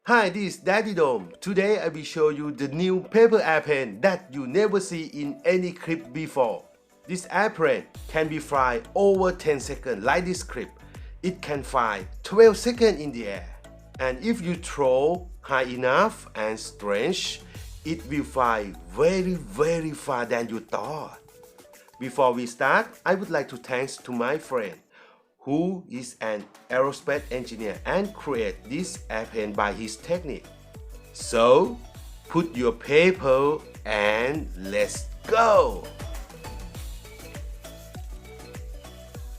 Hi, this is Daddy Dome. Today I will show you the new paper airplane that you never see in any clip before. This airplane can be fly over 10 seconds like this clip. It can fly 12 seconds in the air. And if you throw high enough and stretch, it will fly very far than you thought. Before we start, I would like to thank to my friend who is an aerospace engineer and create this airplane by his technique. So, put your paper and let's go!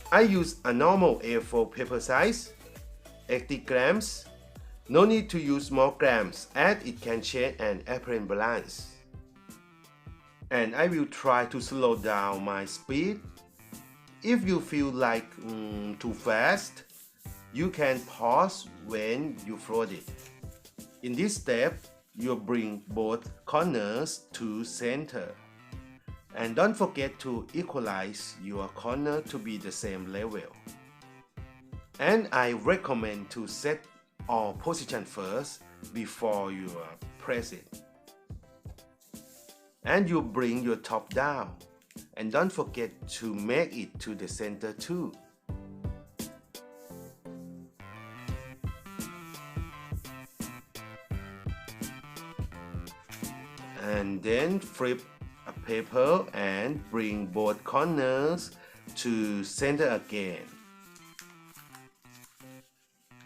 I use a normal A4 paper size, 80 grams. No need to use more grams as it can change an airplane balance. And I will try to slow down my speed. If you feel like too fast, you can pause when you float it. In this step, you bring both corners to center. And don't forget to equalize your corner to be the same level. And I recommend to set all position first before you press it. And you bring your top down. And don't forget to make it to the center too. And then flip a paper and bring both corners to center again.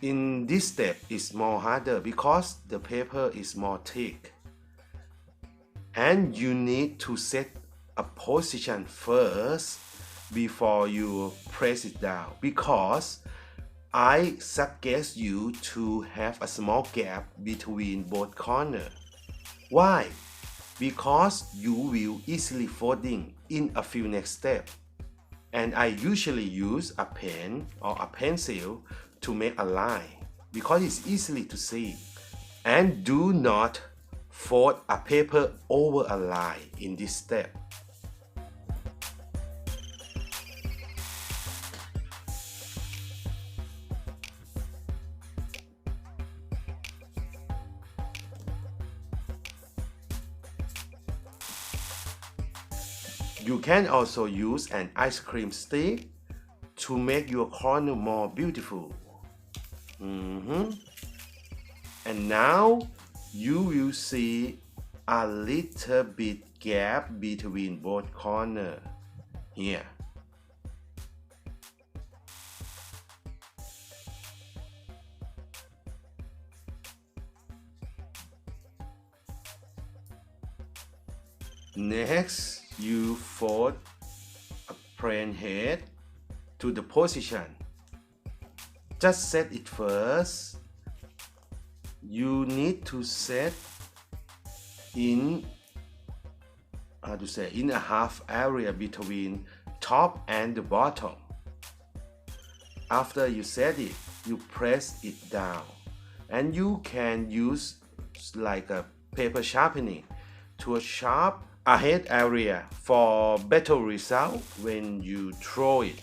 In this step, it's more harder because the paper is more thick. And you need to set a position first before you press it down, because I suggest you to have a small gap between both corners. Why? Because you will easily folding in a few next steps. And I usually use a pen or a pencil to make a line because it's easily to see. And do not fold a paper over a line in this step. You can also use an ice cream stick to make your corner more beautiful. And now you will see a little bit gap between both corners here. Next, you fold a plane head to the position. Just set it first. You need to set in a half area between top and the bottom. After you set it, you press it down, and you can use like a paper sharpening to sharp a head area for better result when you throw it.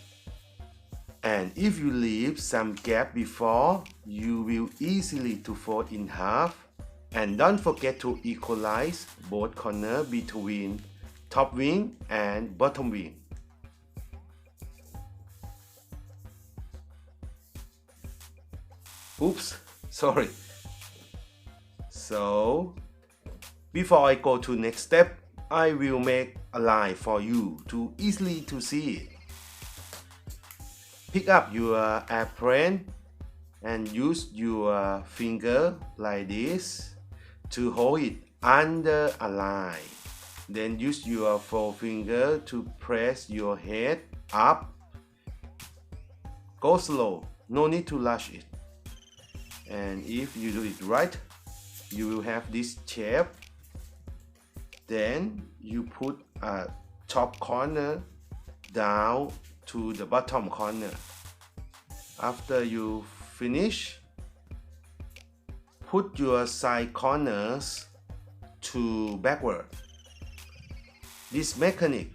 And if you leave some gap before, you will easily to fold in half. And don't forget to equalize both corners between top wing and bottom wing. Oops, sorry. So, before I go to next step, I will make a line for you to easily to see it. Pick up your airplane and use your finger like this to hold it under a line. Then use your forefinger to press your head up. Go slow, no need to rush it. And if you do it right, you will have this shape. Then you put a top corner down to the bottom corner. After you finish, put your side corners to backward. This mechanic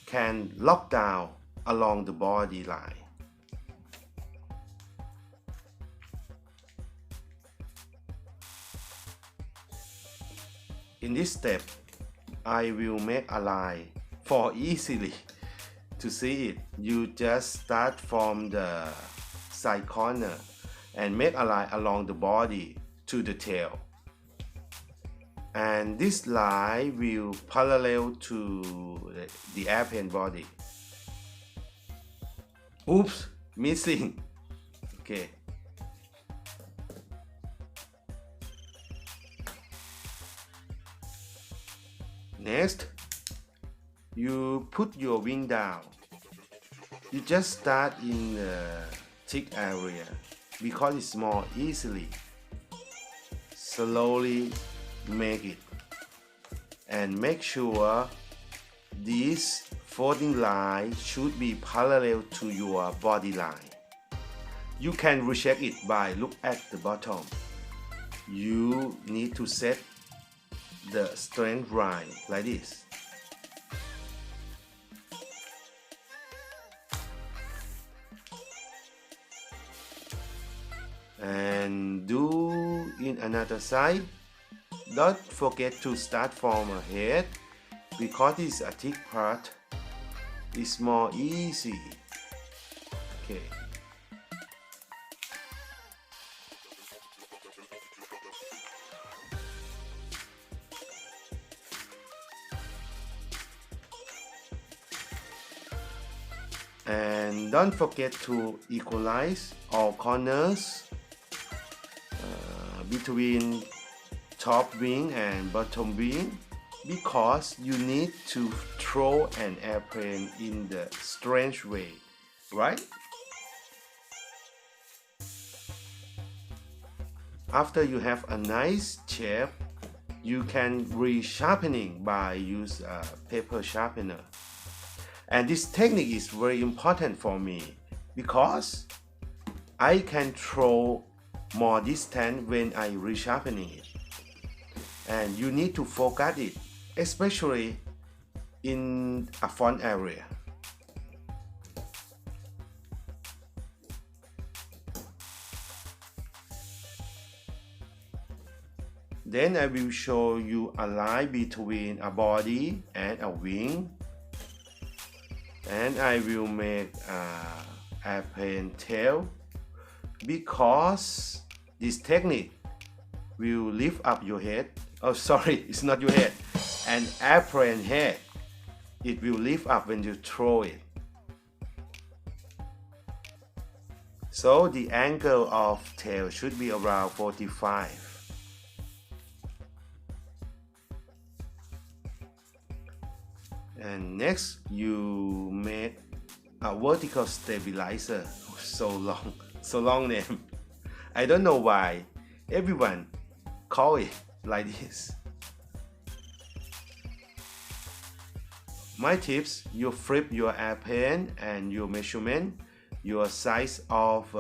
can lock down along the body line. In this step, I will make a line for easily to see it. You just start from the side corner and make a line along the body to the tail. And this line will parallel to the airplane body. Oops, missing. Okay. Next, you put your wing down. You just start in the thick area because it's more easily. Slowly make it and make sure this folding line should be parallel to your body line. You can recheck it by look at the bottom. You need to set the straight line like this. And do in another side. Don't forget to start from a head because it's a thick part. It's more easy. Okay. And don't forget to equalize all corners between top wing and bottom wing because you need to throw an airplane in the strange way, right? After you have a nice shape, you can resharpening by use a paper sharpener. And this technique is very important for me because I can throw more distance when I resharpening it. And you need to focus it, especially in a front area. Then I will show you a line between a body and a wing. And I will make an airplane tail because this technique will lift up your head. Oh, sorry, it's not your head. An airplane head. It will lift up when you throw it. So the angle of tail should be around 45. And next, you make a vertical stabilizer. Oh, so long name. I don't know why everyone call it like this. My tips: you flip your airplane and you measurement your size of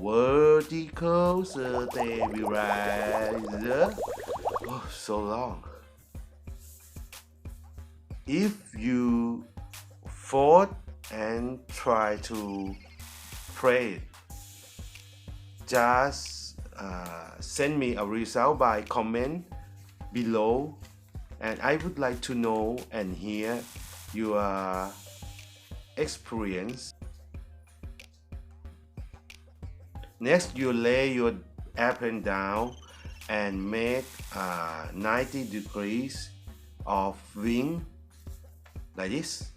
vertical stabilizer. Oh, so long. If you fold and try to play it, just send me a result by comment below, and I would like to know and hear your experience. Next, you lay your airplane down and make 90 degrees of wing like this.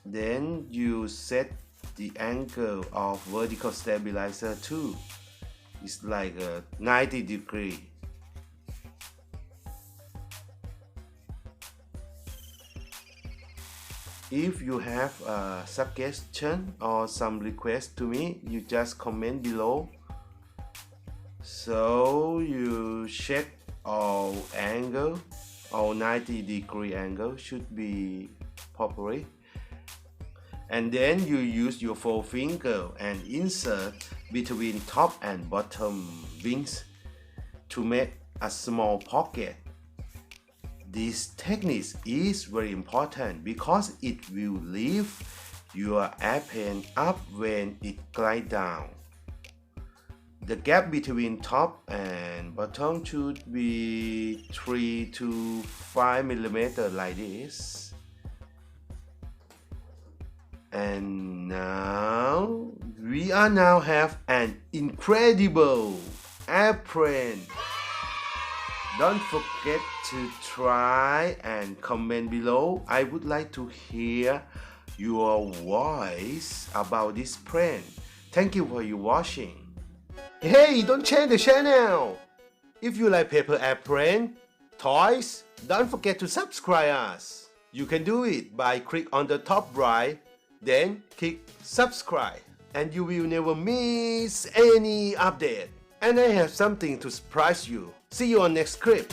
Then you set the angle of vertical stabilizer too. It's like a 90 degree. If you have a suggestion or some request to me, you just comment below. So you check all angle, all 90 degree angle should be properly. And then you use your forefinger and insert between top and bottom wings to make a small pocket. This technique is very important because it will lift your airplane up when it glides down. The gap between top and bottom should be 3 to 5 millimeter like this. And now we are now have an incredible apron. Don't forget to try and comment below. I would like to hear your voice about this print. Thank you for your watching. Hey, don't change the channel. If you like paper apron, toys, don't forget to subscribe us. You can do it by click on the top right, then click subscribe, and you will never miss any update. And I have something to surprise you. See you on next clip.